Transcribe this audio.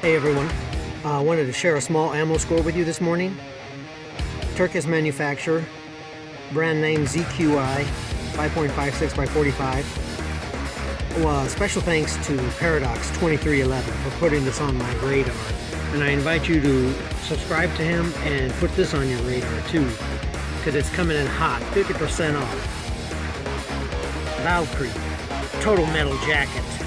Hey everyone, I wanted to share a small ammo score with you this morning. Turkish manufacturer, brand name ZQI, 5.56 by 45. Well, special thanks to Paradox 2311 for putting this on my radar. And I invite you to subscribe to him and put this on your radar too, because it's coming in hot, 50% off. Valkyrie, total metal jacket.